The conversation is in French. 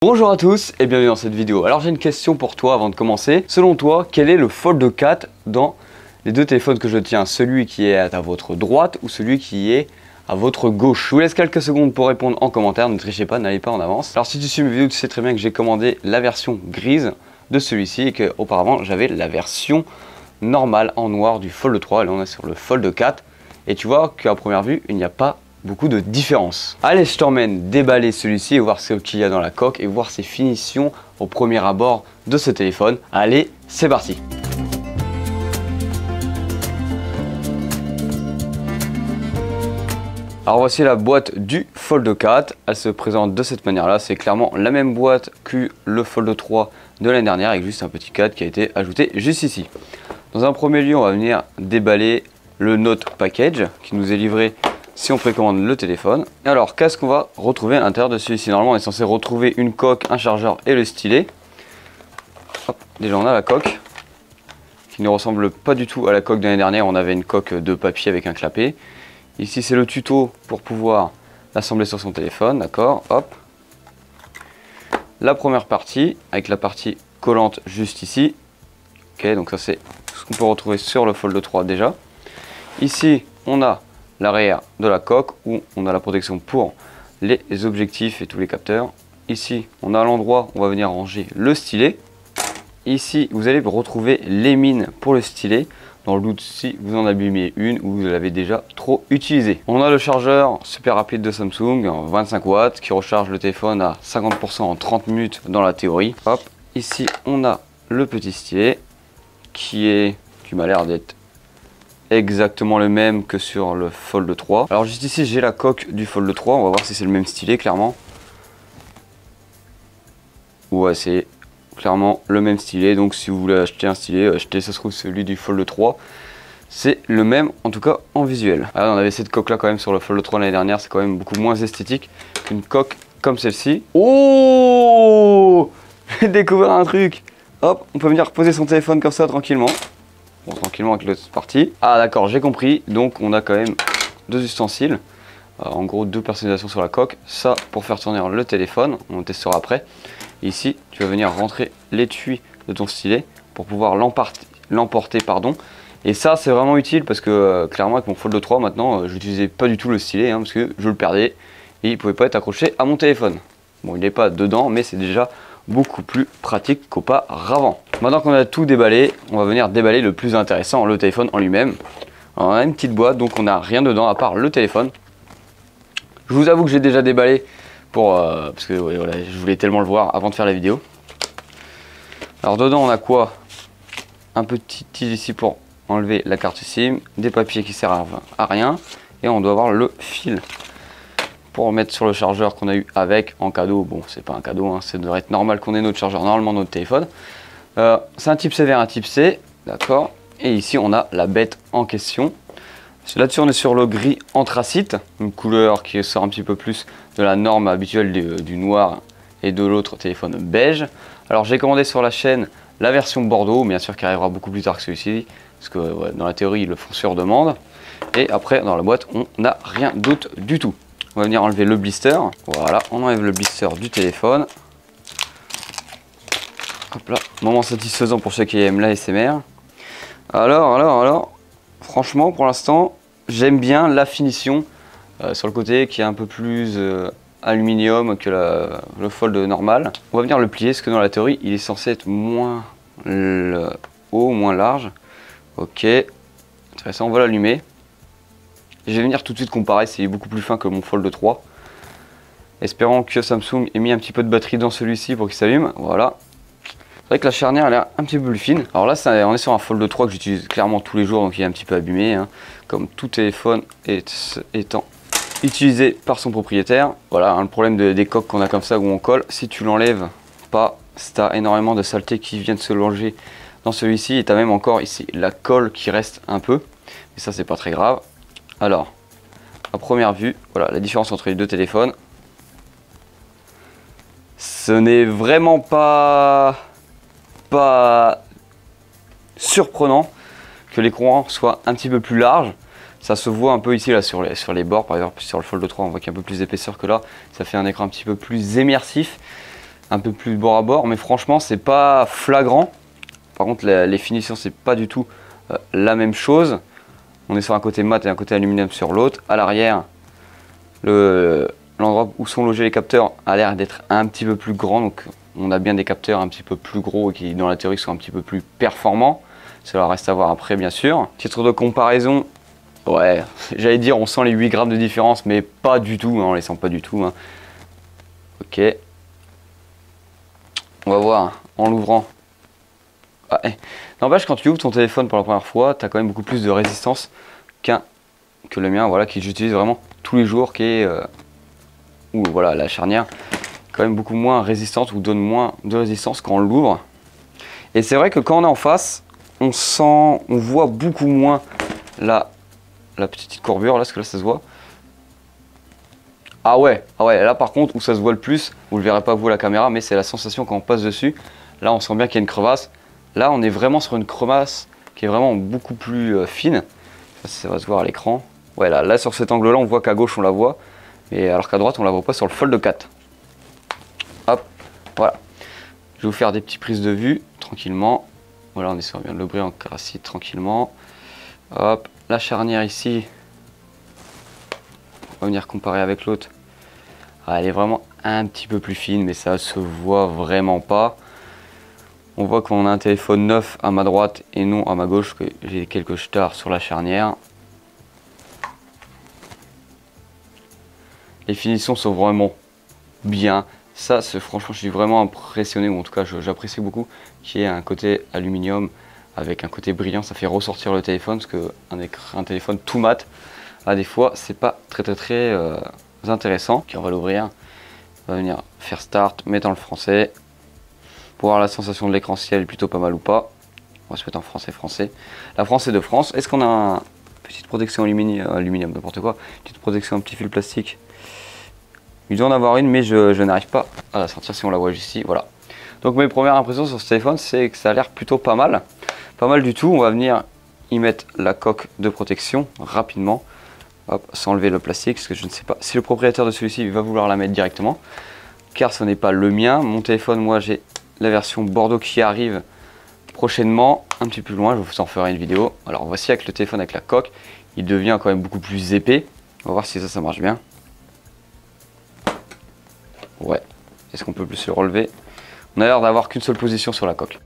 Bonjour à tous et bienvenue dans cette vidéo. Alors j'ai une question pour toi avant de commencer. Selon toi, quel est le Fold 4 dans les deux téléphones que je tiens? Celui qui est à votre droite ou celui qui est à votre gauche? Je vous laisse quelques secondes pour répondre en commentaire. Ne trichez pas, n'allez pas en avance. Alors si tu suis mes vidéos, tu sais très bien que j'ai commandé la version grise de celui-ci et qu'auparavant j'avais la version normale en noir du Fold 3. Et là on est sur le Fold 4 et tu vois qu'à première vue il n'y a pas beaucoup de différence. Allez, je t'emmène déballer celui-ci et voir ce qu'il y a dans la coque et voir ses finitions au premier abord de ce téléphone. Allez, c'est parti. Alors voici la boîte du Fold 4. Elle se présente de cette manière-là. C'est clairement la même boîte que le Fold 3 de l'année dernière avec juste un petit cadre qui a été ajouté juste ici. Dans un premier lieu, on va venir déballer le Note Package qui nous est livré si on précommande le téléphone. Et alors, qu'est-ce qu'on va retrouver à l'intérieur de celui-ci? Normalement, on est censé retrouver une coque, un chargeur et le stylet. Hop, déjà, on a la coque qui ne ressemble pas du tout à la coque de l'année dernière. On avait une coque de papier avec un clapet. Ici, c'est le tuto pour pouvoir l'assembler sur son téléphone. D'accord, hop. La première partie, avec la partie collante juste ici. Ok, donc ça, c'est ce qu'on peut retrouver sur le Fold 3 déjà. Ici, on a l'arrière de la coque où on a la protection pour les objectifs et tous les capteurs. Ici, on a l'endroit où on va venir ranger le stylet. Ici, vous allez retrouver les mines pour le stylet, dans le doute si vous en abîmez une ou vous l'avez déjà trop utilisé. On a le chargeur super rapide de Samsung, 25 watts, qui recharge le téléphone à 50% en 30 minutes dans la théorie. Hop. Ici, on a le petit stylet qui m'a l'air d'être exactement le même que sur le Fold 3. Alors juste ici j'ai la coque du Fold 3, on va voir si c'est le même stylet clairement. Ouais, c'est clairement le même stylet, donc si vous voulez acheter un stylet, achetez, ça se trouve celui du Fold 3. C'est le même en tout cas en visuel. Alors on avait cette coque là quand même sur le Fold 3 l'année dernière, c'est quand même beaucoup moins esthétique qu'une coque comme celle-ci. Oh, j'ai découvert un truc. Hop, on peut venir poser son téléphone comme ça tranquillement. Bon, tranquillement avec l'autre partie. Ah d'accord, j'ai compris. Donc on a quand même deux ustensiles. En gros, deux personnalisations sur la coque. Ça pour faire tourner le téléphone. On testera après. Et ici, tu vas venir rentrer l'étui de ton stylet pour pouvoir l'emporter. Et ça, c'est vraiment utile parce que clairement avec mon Fold 3 maintenant, je n'utilisais pas du tout le stylet parce que je le perdais et il ne pouvait pas être accroché à mon téléphone. Bon, il n'est pas dedans, mais c'est déjà beaucoup plus pratique qu'auparavant. Maintenant qu'on a tout déballé, on va venir déballer le plus intéressant, le téléphone en lui-même. On a une petite boîte, donc on n'a rien dedans à part le téléphone. Je vous avoue que j'ai déjà déballé parce que ouais, voilà, je voulais tellement le voir avant de faire la vidéo. Alors dedans on a quoi? Un petit tige ici pour enlever la carte SIM, des papiers qui servent à rien, et on doit avoir le fil pour mettre sur le chargeur qu'on a eu avec en cadeau. Bon, c'est pas un cadeau, hein, ça devrait être normal qu'on ait notre chargeur normalement notre téléphone. C'est un type C vers un type C, d'accord. Et ici on a la bête en question. Là-dessus on est sur le gris anthracite, une couleur qui sort un petit peu plus de la norme habituelle du noir et de l'autre téléphone beige. Alors j'ai commandé sur la chaîne la version Bordeaux, bien sûr qui arrivera beaucoup plus tard que celui-ci, parce que ouais, dans la théorie ils le font sur demande. Et après dans la boîte on n'a rien d'autre du tout. On va venir enlever le blister. Voilà, on enlève le blister du téléphone. Hop là, moment satisfaisant pour ceux qui aiment l'ASMR. Alors, franchement, pour l'instant, j'aime bien la finition sur le côté qui est un peu plus aluminium que le Fold normal. On va venir le plier, parce que dans la théorie, il est censé être moins haut, moins large. Ok, intéressant, on va l'allumer. Je vais venir tout de suite comparer, c'est beaucoup plus fin que mon Fold 3. Espérons que Samsung ait mis un petit peu de batterie dans celui-ci pour qu'il s'allume. Voilà. C'est vrai que la charnière a l'air un petit peu plus fine. Alors là, on est sur un Fold 3 que j'utilise clairement tous les jours, donc il est un petit peu abîmé, hein, comme tout téléphone étant utilisé par son propriétaire. Voilà, hein, le problème des coques qu'on a comme ça où on colle, si tu l'enlèves pas, tu as énormément de saleté qui viennent se loger dans celui-ci. Et tu as même encore ici la colle qui reste un peu. Mais ça, c'est pas très grave. Alors, à première vue, voilà la différence entre les deux téléphones. Ce n'est vraiment pas surprenant que l'écran soit un petit peu plus large. Ça se voit un peu ici là sur les bords, par exemple sur le Fold 3 on voit qu'il y a un peu plus d'épaisseur que là. Ça fait un écran un petit peu plus immersif. un peu plus bord à bord, mais franchement c'est pas flagrant. Par contre les finitions c'est pas du tout la même chose. On est sur un côté mat et un côté aluminium sur l'autre. À l'arrière, l'endroit où sont logés les capteurs a l'air d'être un petit peu plus grand, donc on a bien des capteurs un petit peu plus gros et qui dans la théorie sont un petit peu plus performants. Cela reste à voir après bien sûr. Titre de comparaison, ouais, j'allais dire on sent les 8 grammes de différence, mais pas du tout, hein, on les sent pas du tout. Hein. Ok. On va voir en l'ouvrant. Ah, n'empêche, quand tu ouvres ton téléphone pour la première fois, tu as quand même beaucoup plus de résistance que le mien, voilà, que j'utilise vraiment tous les jours, qui est où voilà, la charnière quand même beaucoup moins résistante ou donne moins de résistance quand on l'ouvre. Et c'est vrai que quand on est en face, on voit beaucoup moins la petite courbure là, parce que là ça se voit. Ah ouais, là par contre où ça se voit le plus, vous le verrez pas vous à la caméra, mais c'est la sensation quand on passe dessus. Là on sent bien qu'il y a une crevasse. Là on est vraiment sur une crevasse qui est vraiment beaucoup plus fine. Je sais pas si ça va se voir à l'écran. Ouais, là sur cet angle là on voit qu'à gauche on la voit, et alors qu'à droite on la voit pas sur le Fold 4. Hop, voilà. Je vais vous faire des petites prises de vue tranquillement. Voilà, on est sur bien de le bris en caracite tranquillement. Hop, la charnière ici. On va venir comparer avec l'autre. Ah, elle est vraiment un petit peu plus fine, mais ça se voit vraiment pas. On voit qu'on a un téléphone neuf à ma droite et non à ma gauche, que j'ai quelques stars sur la charnière. Les finitions sont vraiment bien. Ça, franchement, je suis vraiment impressionné, ou en tout cas, j'apprécie beaucoup qu'il y ait un côté aluminium avec un côté brillant. Ça fait ressortir le téléphone, parce qu'un téléphone tout mat, des fois, c'est pas très intéressant. Okay, on va l'ouvrir. On va venir faire start, mettre dans le français. Pour voir la sensation de l'écran, si elle est plutôt pas mal ou pas. On va se mettre en français. La France est de France. Est-ce qu'on a une petite protection aluminium, n'importe quoi, petite protection, un petit fil plastique? Il doit en avoir une, mais je n'arrive pas à la sortir si on la voit juste ici. Voilà. Donc mes premières impressions sur ce téléphone, c'est que ça a l'air plutôt pas mal. Pas mal du tout. On va venir y mettre la coque de protection rapidement. Hop, sans enlever le plastique, parce que je ne sais pas si le propriétaire de celui-ci va vouloir la mettre directement, car ce n'est pas le mien. Mon téléphone, moi j'ai la version Bordeaux qui arrive prochainement, un petit peu plus loin, je vous en ferai une vidéo. Alors voici avec le téléphone avec la coque, il devient quand même beaucoup plus épais. On va voir si ça marche bien. Ouais, est-ce qu'on peut plus le relever? On a l'air d'avoir qu'une seule position sur la coque.